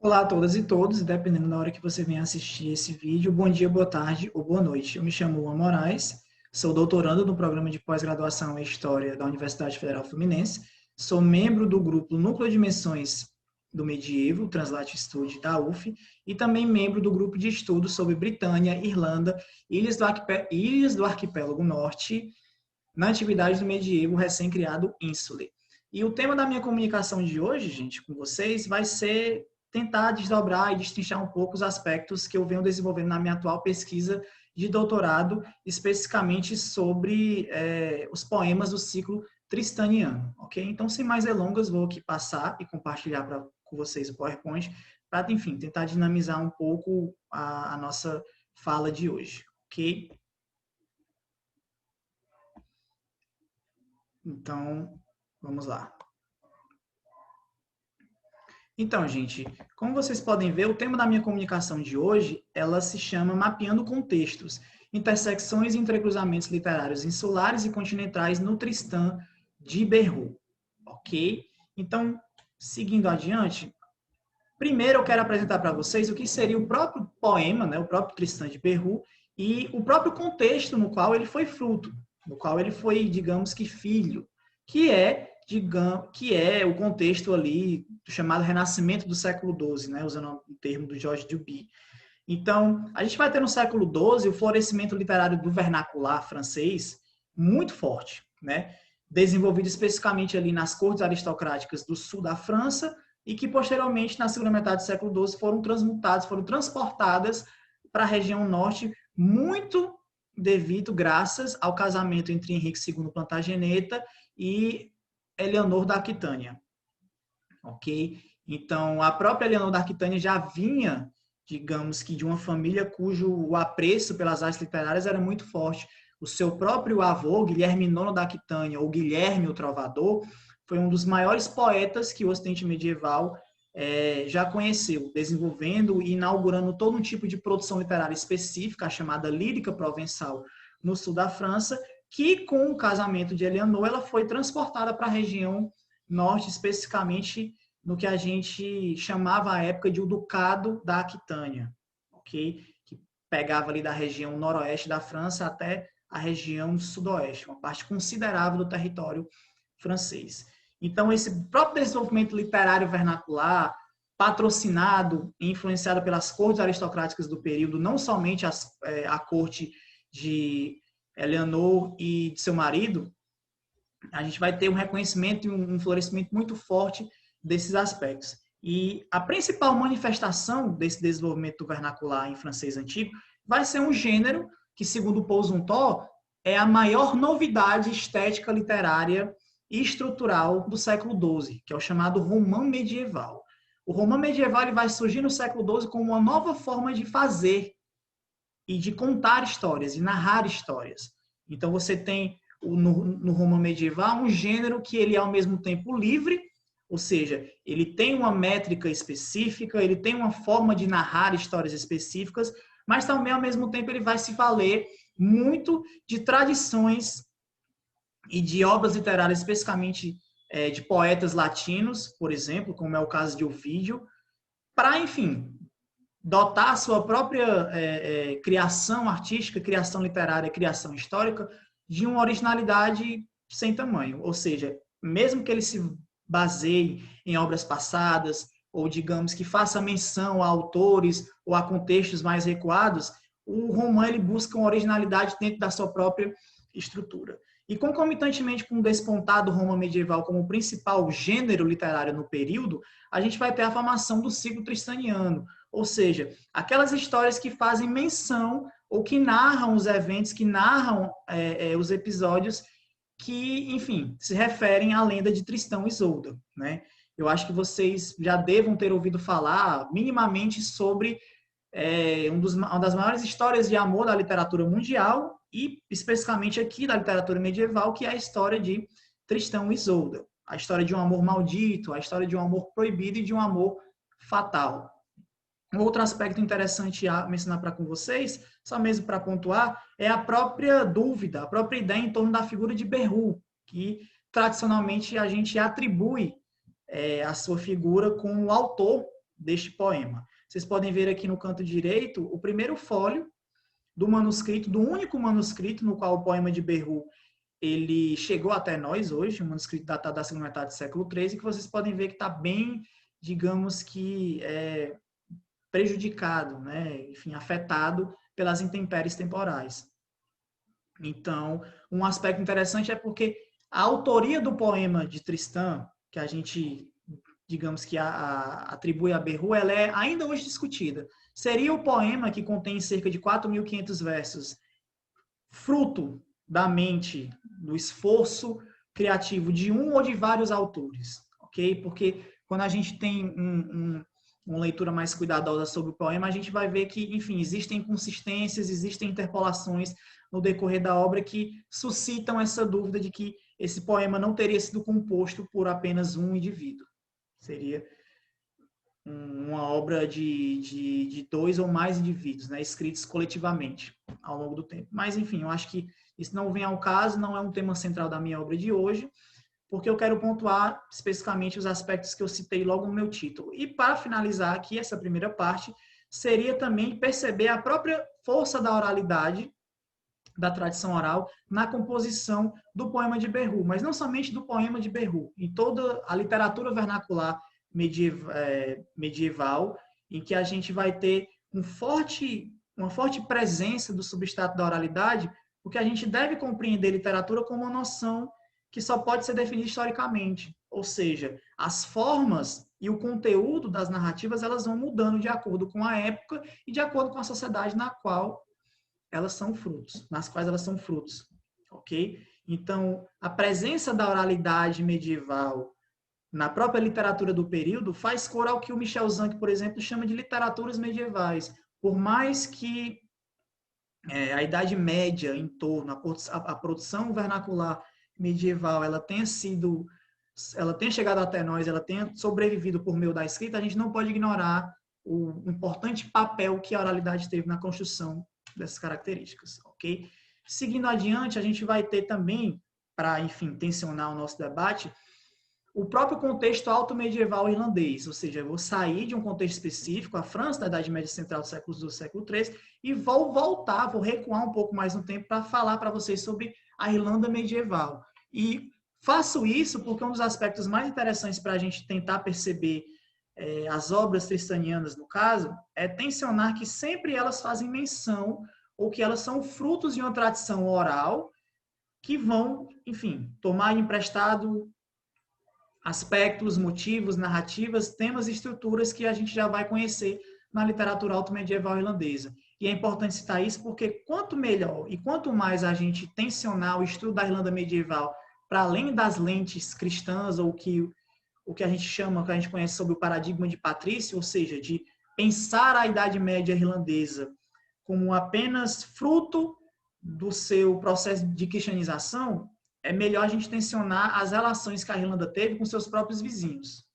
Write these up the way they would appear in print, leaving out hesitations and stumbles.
Olá a todas e todos, dependendo da hora que você venha assistir esse vídeo, bom dia, boa tarde ou boa noite. Eu me chamo Juan Moraes, sou doutorando no programa de pós-graduação em História da Universidade Federal Fluminense, sou membro do grupo Núcleo de Dimensões do Medievo, Translatitude da UF, e também membro do grupo de estudos sobre Britânia, Irlanda, Ilhas do Arquipélago Norte, na Antiguidade do Medievo recém-criado Ínsule. E o tema da minha comunicação de hoje, gente, com vocês, vai ser tentar desdobrar e destrinchar um pouco os aspectos que eu venho desenvolvendo na minha atual pesquisa de doutorado, especificamente sobre os poemas do ciclo tristaniano, ok? Então, sem mais delongas, vou aqui passar e compartilhar com vocês o PowerPoint para, enfim, tentar dinamizar um pouco a nossa fala de hoje, ok? Então, vamos lá. Então, gente, como vocês podem ver, o tema da minha comunicação de hoje, ela se chama Mapeando Contextos, Intersecções e Entrecruzamentos Literários Insulares e Continentais no Tristan de Berrou, ok? Então, seguindo adiante, primeiro eu quero apresentar para vocês o que seria o próprio poema, né, o próprio Tristan de Berrou, e o próprio contexto no qual ele foi fruto, no qual ele foi, digamos que, filho, que é o contexto ali chamado Renascimento do século XII, né, usando o termo do Georges Duby. Então, a gente vai ter no século XII o florescimento literário do vernacular francês muito forte, né, desenvolvido especificamente ali nas cortes aristocráticas do sul da França e que posteriormente, na segunda metade do século XII, foram transportadas para a região norte, muito devido, graças ao casamento entre Henrique II Plantageneta e Eleanor da Aquitânia, ok? Então, a própria Eleanor da Aquitânia já vinha, digamos que, de uma família cujo apreço pelas artes literárias era muito forte. O seu próprio avô, Guilherme IX da Aquitânia, ou Guilherme o Trovador, foi um dos maiores poetas que o Ocidente medieval já conheceu, desenvolvendo e inaugurando todo um tipo de produção literária específica, a chamada lírica provençal, no sul da França, que com o casamento de Eleanor, ela foi transportada para a região norte, especificamente no que a gente chamava à época de o Ducado da Aquitânia, ok? Que pegava ali da região noroeste da França até a região sudoeste, uma parte considerável do território francês. Então, esse próprio desenvolvimento literário vernacular, patrocinado e influenciado pelas cortes aristocráticas do período, não somente a corte de Eleanor e de seu marido, a gente vai ter um reconhecimento e um florescimento muito forte desses aspectos. E a principal manifestação desse desenvolvimento vernacular em francês antigo vai ser um gênero que, segundo Paul Zumthor, é a maior novidade estética literária e estrutural do século XII, que é o chamado romance medieval. O romance medieval ele vai surgir no século XII como uma nova forma de fazer e de contar histórias, e narrar histórias. Então você tem no romance medieval um gênero que ele é ao mesmo tempo livre, ou seja, ele tem uma métrica específica, ele tem uma forma de narrar histórias específicas, mas também ao mesmo tempo ele vai se valer muito de tradições e de obras literárias, especificamente de poetas latinos, por exemplo, como é o caso de Ovídio, para, enfim, dotar a sua própria criação artística, criação literária, criação histórica de uma originalidade sem tamanho. Ou seja, mesmo que ele se baseie em obras passadas, ou digamos que faça menção a autores ou a contextos mais recuados, o romance ele busca uma originalidade dentro da sua própria estrutura. E concomitantemente com o despontar do romance medieval como principal gênero literário no período, a gente vai ter a formação do ciclo tristaniano, ou seja, aquelas histórias que fazem menção ou que narram os eventos, que narram os episódios que, enfim, se referem à lenda de Tristão e Isolda, né? Eu acho que vocês já devam ter ouvido falar minimamente sobre uma das maiores histórias de amor da literatura mundial e especificamente aqui da literatura medieval, que é a história de Tristão e Isolda. A história de um amor maldito, a história de um amor proibido e de um amor fatal. Um outro aspecto interessante a mencionar para com vocês, só mesmo para pontuar, é a própria dúvida, a própria ideia em torno da figura de Berrou, que tradicionalmente a gente atribui a sua figura como o autor deste poema. Vocês podem ver aqui no canto direito o primeiro fólio do manuscrito, do único manuscrito no qual o poema de Berru ele chegou até nós hoje, um manuscrito datado da segunda metade do século XIII, que vocês podem ver que está bem, digamos que, prejudicado, né? Enfim, afetado pelas intempéries temporais. Então, um aspecto interessante é porque a autoria do poema de Tristão, que a gente, digamos que atribui a Berru, ela é ainda hoje discutida. Seria o poema que contém cerca de 4.500 versos, fruto da mente, do esforço criativo de um ou de vários autores, ok? Porque quando a gente tem uma leitura mais cuidadosa sobre o poema, a gente vai ver que, enfim, existem inconsistências, existem interpolações no decorrer da obra que suscitam essa dúvida de que esse poema não teria sido composto por apenas um indivíduo. Seria uma obra de dois ou mais indivíduos, né, escritos coletivamente ao longo do tempo. Mas, enfim, eu acho que isso não vem ao caso, não é um tema central da minha obra de hoje, porque eu quero pontuar especificamente os aspectos que eu citei logo no meu título. E para finalizar aqui essa primeira parte, seria também perceber a própria força da oralidade, da tradição oral, na composição do poema de Berru, mas não somente do poema de Berru, em toda a literatura vernacular medieval, em que a gente vai ter uma forte presença do substrato da oralidade, porque a gente deve compreender literatura como uma noção que só pode ser definida historicamente. Ou seja, as formas e o conteúdo das narrativas elas vão mudando de acordo com a época e de acordo com a sociedade na qual elas são frutos, nas quais elas são frutos, ok? Então, a presença da oralidade medieval na própria literatura do período faz cor ao que o Michel Zancke, por exemplo, chama de literaturas medievais. Por mais que a Idade Média em torno, a produção vernacular medieval, ela tenha chegado até nós, ela tenha sobrevivido por meio da escrita, a gente não pode ignorar o importante papel que a oralidade teve na construção dessas características, ok? Seguindo adiante, a gente vai ter também, para, enfim, tensionar o nosso debate, o próprio contexto alto-medieval irlandês, ou seja, eu vou sair de um contexto específico, a França da Idade Média Central do século XII, do século XIII, e vou recuar um pouco mais no tempo para falar para vocês sobre a Irlanda medieval. E faço isso porque um dos aspectos mais interessantes para a gente tentar perceber as obras tristanianas, no caso, é tensionar que sempre elas fazem menção ou que elas são frutos de uma tradição oral que vão, enfim, tomar emprestado aspectos, motivos, narrativas, temas e estruturas que a gente já vai conhecer na literatura alto-medieval irlandesa. E é importante citar isso porque quanto melhor e quanto mais a gente tensionar o estudo da Irlanda medieval para além das lentes cristãs ou o que a gente chama, que a gente conhece sobre o paradigma de patrício, ou seja, de pensar a Idade Média irlandesa como apenas fruto do seu processo de cristianização, é melhor a gente tensionar as relações que a Irlanda teve com seus próprios vizinhos,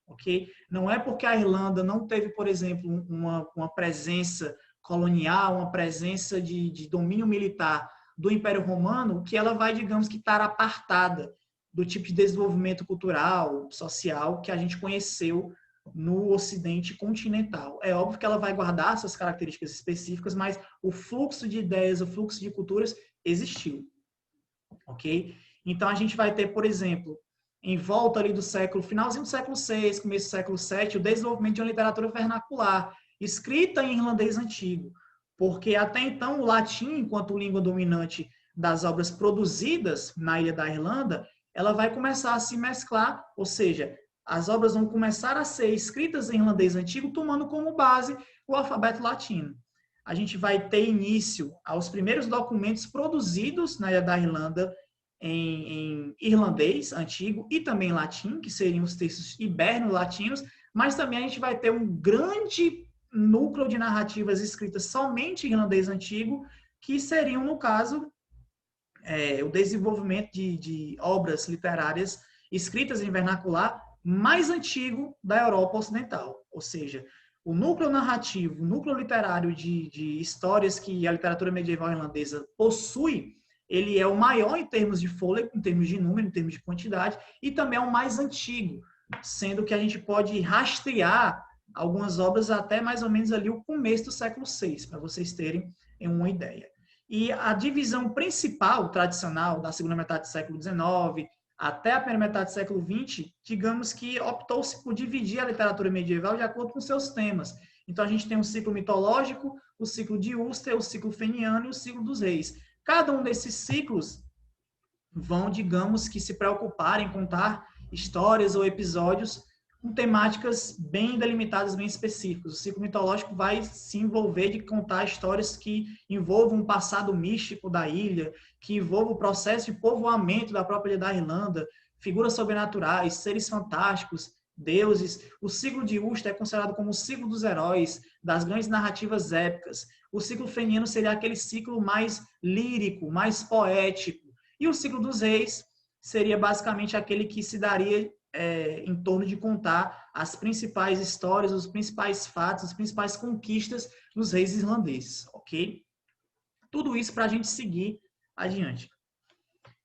ok? Não é porque a Irlanda não teve, por exemplo, uma presença colonial, uma presença de domínio militar do Império Romano, que ela vai, digamos que, estar apartada do tipo de desenvolvimento cultural, social que a gente conheceu no Ocidente continental. É óbvio que ela vai guardar suas características específicas, mas o fluxo de ideias, o fluxo de culturas existiu. Ok? Então, a gente vai ter, por exemplo, em volta ali do finalzinho do século VI, começo do século VII, o desenvolvimento de uma literatura vernacular, escrita em irlandês antigo, porque até então o latim, enquanto língua dominante das obras produzidas na ilha da Irlanda, ela vai começar a se mesclar, ou seja, as obras vão começar a ser escritas em irlandês antigo, tomando como base o alfabeto latino. A gente vai ter início aos primeiros documentos produzidos na ilha da Irlanda em irlandês antigo e também latim, que seriam os textos iberno-latinos, mas também a gente vai ter um grande núcleo de narrativas escritas somente em irlandês antigo, que seriam, no caso, o desenvolvimento de obras literárias escritas em vernacular mais antigo da Europa Ocidental. Ou seja, o núcleo narrativo, o núcleo literário de histórias que a literatura medieval irlandesa possui, ele é o maior em termos de fôlego, em termos de número, em termos de quantidade, e também é o mais antigo, sendo que a gente pode rastrear algumas obras até mais ou menos ali o começo do século VI, para vocês terem uma ideia. E a divisão principal, tradicional, da segunda metade do século XIX até a primeira metade do século XX, digamos que optou-se por dividir a literatura medieval de acordo com seus temas. Então, a gente tem um ciclo mitológico, o ciclo de Úster, o ciclo feniano e o ciclo dos reis. Cada um desses ciclos vão, digamos que, se preocupar em contar histórias ou episódios com temáticas bem delimitadas, bem específicas. O ciclo mitológico vai se envolver de contar histórias que envolvam um passado místico da ilha, que envolvam o processo de povoamento da própria ilha da Irlanda, figuras sobrenaturais, seres fantásticos, deuses. O ciclo de Úster é considerado como o ciclo dos heróis, das grandes narrativas épicas. O ciclo feniano seria aquele ciclo mais lírico, mais poético. E o ciclo dos reis seria basicamente aquele que se daria em torno de contar as principais histórias, os principais fatos, as principais conquistas dos reis irlandeses, ok? Tudo isso para a gente seguir adiante.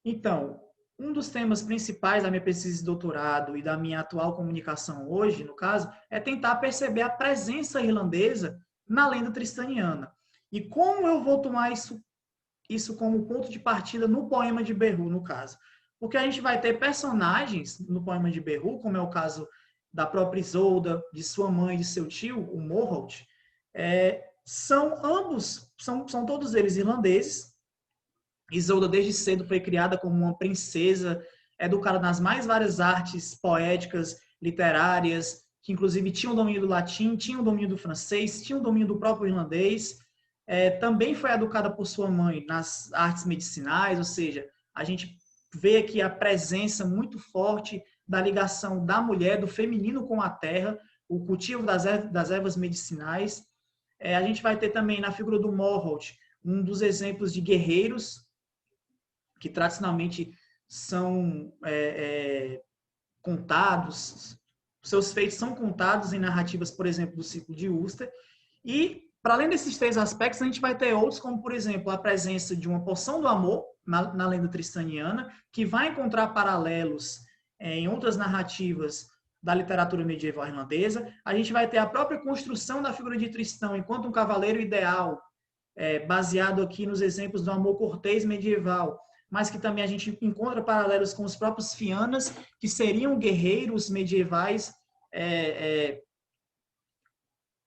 Então, um dos temas principais da minha pesquisa de doutorado e da minha atual comunicação hoje, no caso, é tentar perceber a presença irlandesa na lenda tristaniana. E como eu vou tomar isso como ponto de partida no poema de Beru, no caso? Porque a gente vai ter personagens no poema de Beru, como é o caso da própria Isolda, de sua mãe e de seu tio, o Morholt, são todos eles irlandeses. Isolda, desde cedo, foi criada como uma princesa, educada nas mais várias artes poéticas, literárias, que inclusive tinham domínio do latim, tinham domínio do francês, tinham domínio do próprio irlandês. Também foi educada por sua mãe nas artes medicinais, ou seja, a gente vê aqui a presença muito forte da ligação da mulher, do feminino com a terra, o cultivo das ervas medicinais. A gente vai ter também na figura do Morholt um dos exemplos de guerreiros que tradicionalmente são contados, seus feitos são contados em narrativas, por exemplo, do ciclo de Úster. E, para além desses três aspectos, a gente vai ter outros, como, por exemplo, a presença de uma poção do amor na lenda tristaniana, que vai encontrar paralelos em outras narrativas da literatura medieval irlandesa. A gente vai ter a própria construção da figura de Tristão enquanto um cavaleiro ideal, baseado aqui nos exemplos do amor cortês medieval, mas que também a gente encontra paralelos com os próprios Fiannas, que seriam guerreiros medievais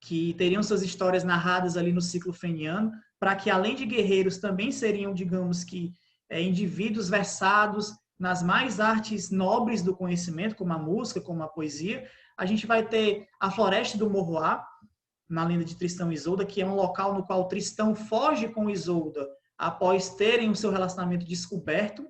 que teriam suas histórias narradas ali no ciclo feniano, para que, além de guerreiros, também seriam, digamos que, indivíduos versados nas mais artes nobres do conhecimento, como a música, como a poesia. A gente vai ter a Floresta do Morroá, na lenda de Tristão e Isolda, que é um local no qual Tristão foge com Isolda após terem o seu relacionamento descoberto,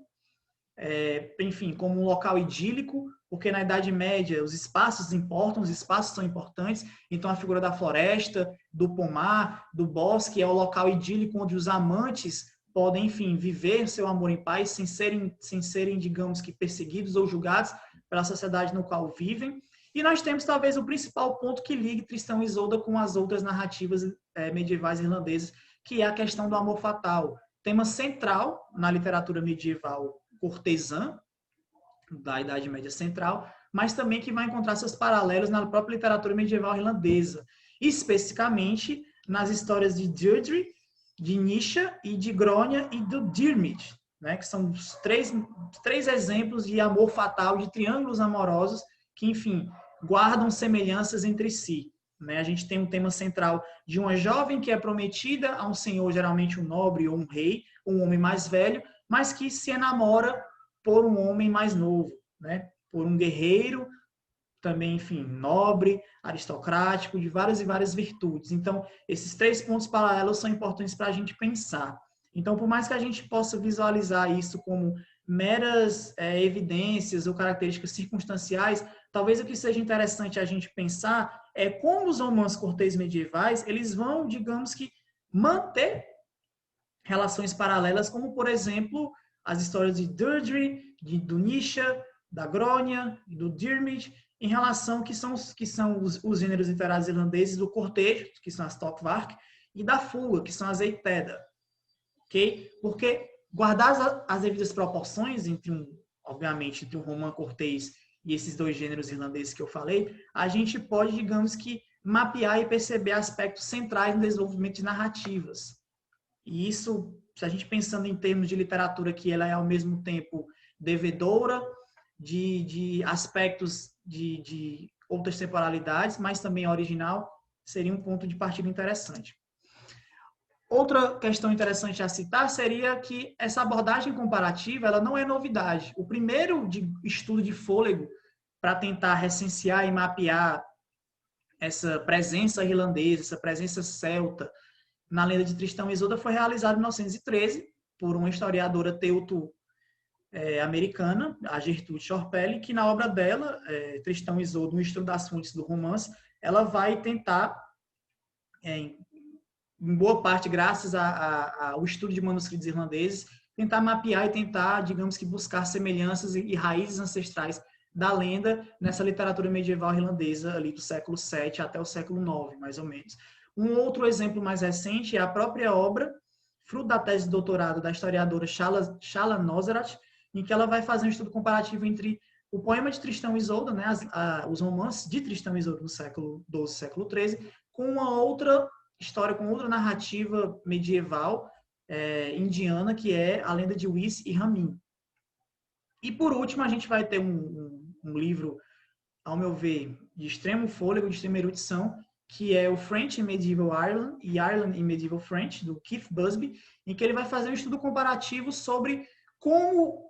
enfim, como um local idílico, porque na Idade Média os espaços importam, os espaços são importantes, então a figura da floresta, do pomar, do bosque é o local idílico onde os amantes podem, enfim, viver seu amor em paz sem serem, digamos que, perseguidos ou julgados pela sociedade no qual vivem. E nós temos talvez o principal ponto que ligue Tristão e Isolda com as outras narrativas medievais irlandesas, que é a questão do amor fatal. Tema central na literatura medieval cortesã, da Idade Média Central, mas também que vai encontrar seus paralelos na própria literatura medieval irlandesa, especificamente nas histórias de Deirdre, de Nisha e de Grónia e do Diarmid, né, que são os três exemplos de amor fatal, de triângulos amorosos que, enfim, guardam semelhanças entre si. Né? A gente tem um tema central de uma jovem que é prometida a um senhor, geralmente um nobre ou um rei, um homem mais velho, mas que se enamora por um homem mais novo, né? Por um guerreiro, também, enfim, nobre, aristocrático, de várias e várias virtudes. Então, esses três pontos paralelos são importantes para a gente pensar. Então, por mais que a gente possa visualizar isso como meras evidências ou características circunstanciais, talvez o que seja interessante a gente pensar é como os romances cortês medievais, eles vão, digamos que, manter relações paralelas, como, por exemplo, as histórias de Deirdre, do Nisha, da Grónia e do Diarmid, em relação que são os gêneros literários irlandeses do cortejo, que são as Tocvark, e da fuga, que são as Eiteda. Okay? Porque guardar as devidas proporções obviamente, entre um romance cortês e esses dois gêneros irlandeses que eu falei, a gente pode, digamos que, mapear e perceber aspectos centrais no desenvolvimento de narrativas. E isso, se a gente pensando em termos de literatura, que ela é ao mesmo tempo devedora de aspectos de outras temporalidades, mas também original, seria um ponto de partida interessante. Outra questão interessante a citar seria que essa abordagem comparativa ela não é novidade. O primeiro estudo de fôlego para tentar recensear e mapear essa presença irlandesa, essa presença celta na lenda de Tristão e Isolda foi realizado em 1913 por uma historiadora teuto-americana, a Gertrude Shorpelli, que na obra dela, Tristão e Isolda, um estudo das fontes do romance, ela vai tentar, em boa parte graças ao estudo de manuscritos irlandeses, tentar mapear e tentar, digamos que, buscar semelhanças e raízes ancestrais da lenda nessa literatura medieval irlandesa ali do século VII até o século IX, mais ou menos. Um outro exemplo mais recente é a própria obra, fruto da tese de doutorado da historiadora Shala Noserat, em que ela vai fazer um estudo comparativo entre o poema de Tristão e Isolda, né, os romances de Tristão e Isolda no século XII, século XIII, com uma outra história, com outra narrativa medieval indiana, que é a lenda de Uis e Ramin. E por último, a gente vai ter um livro, ao meu ver, de extremo fôlego, de extrema erudição, que é o French in Medieval Ireland e Ireland in Medieval French, do Keith Busby, em que ele vai fazer um estudo comparativo sobre como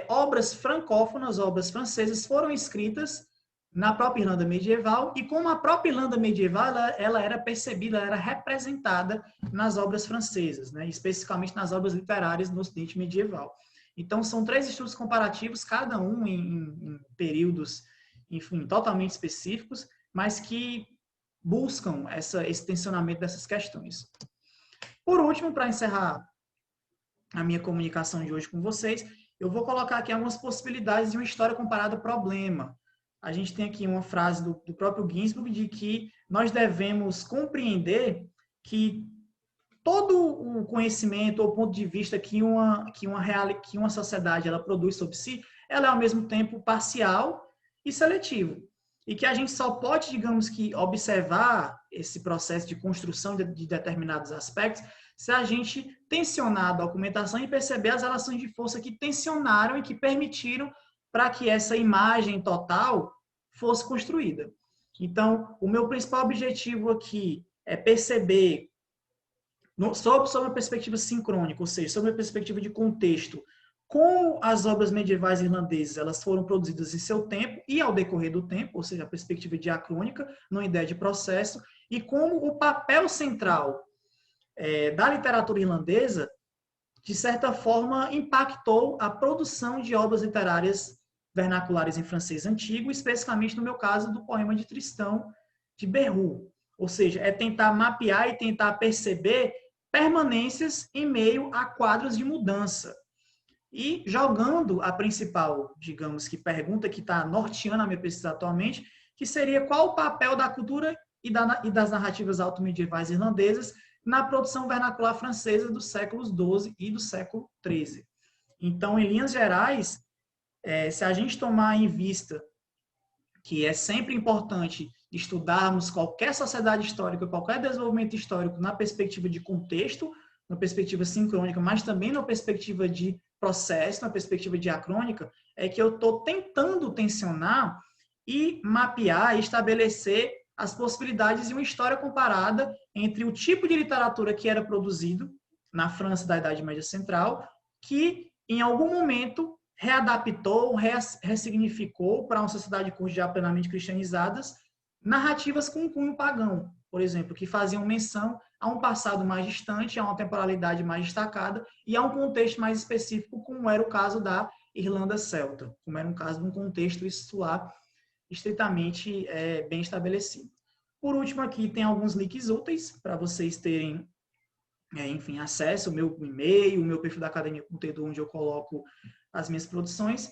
obras francófonas, obras francesas, foram escritas na própria Irlanda medieval e como a própria Irlanda medieval ela era percebida, ela era representada nas obras francesas, né? Especificamente nas obras literárias no Ocidente medieval. Então, são 3 estudos comparativos, cada um em períodos, enfim, totalmente específicos, mas que buscam esse tensionamento dessas questões. Por último, para encerrar a minha comunicação de hoje com vocês, eu vou colocar aqui algumas possibilidades de uma história comparada problema. A gente tem aqui uma frase do próprio Ginsburg de que nós devemos compreender que todo o conhecimento ou ponto de vista que uma sociedade ela produz sobre si, ela é ao mesmo tempo parcial e seletivo. E que a gente só pode, digamos que, observar esse processo de construção de determinados aspectos se a gente tensionar a documentação e perceber as relações de força que tensionaram e que permitiram para que essa imagem total fosse construída. Então, o meu principal objetivo aqui é perceber sob uma perspectiva sincrônica, ou seja, sob uma perspectiva de contexto, como as obras medievais irlandesas elas foram produzidas em seu tempo e ao decorrer do tempo, ou seja, a perspectiva diacrônica, numa ideia de processo, e como o papel central da literatura irlandesa, de certa forma, impactou a produção de obras literárias vernaculares em francês antigo, especificamente no meu caso do poema de Tristão de Berrou. Ou seja, é tentar mapear e tentar perceber permanências em meio a quadros de mudança. E jogando a principal, digamos que pergunta que está norteando a minha pesquisa atualmente, que seria qual o papel da cultura e das narrativas automedievais irlandesas na produção vernacular francesa dos séculos XII e do século XIII. Então, em linhas gerais, se a gente tomar em vista que é sempre importante estudarmos qualquer sociedade histórica, qualquer desenvolvimento histórico na perspectiva de contexto, na perspectiva sincrônica, mas também na perspectiva de processo, na perspectiva diacrônica, é que eu estou tentando tensionar e mapear e estabelecer as possibilidades de uma história comparada entre o tipo de literatura que era produzido na França da Idade Média Central, que em algum momento readaptou, ressignificou para uma sociedade já plenamente cristianizadas narrativas com cunho pagão, por exemplo, que faziam menção a um passado mais distante, a uma temporalidade mais destacada e a um contexto mais específico, como era o caso da Irlanda Celta, como era um caso de um contexto insular estritamente bem estabelecido. Por último, aqui tem alguns links úteis para vocês terem, enfim, acesso ao meu e-mail, o meu perfil da Academia Conteúdo, onde eu coloco as minhas produções.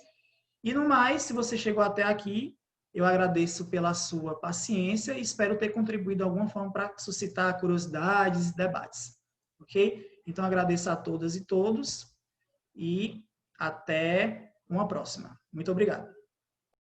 E no mais, se você chegou até aqui, eu agradeço pela sua paciência e espero ter contribuído de alguma forma para suscitar curiosidades e debates. Ok? Então, agradeço a todas e todos e até uma próxima. Muito obrigado.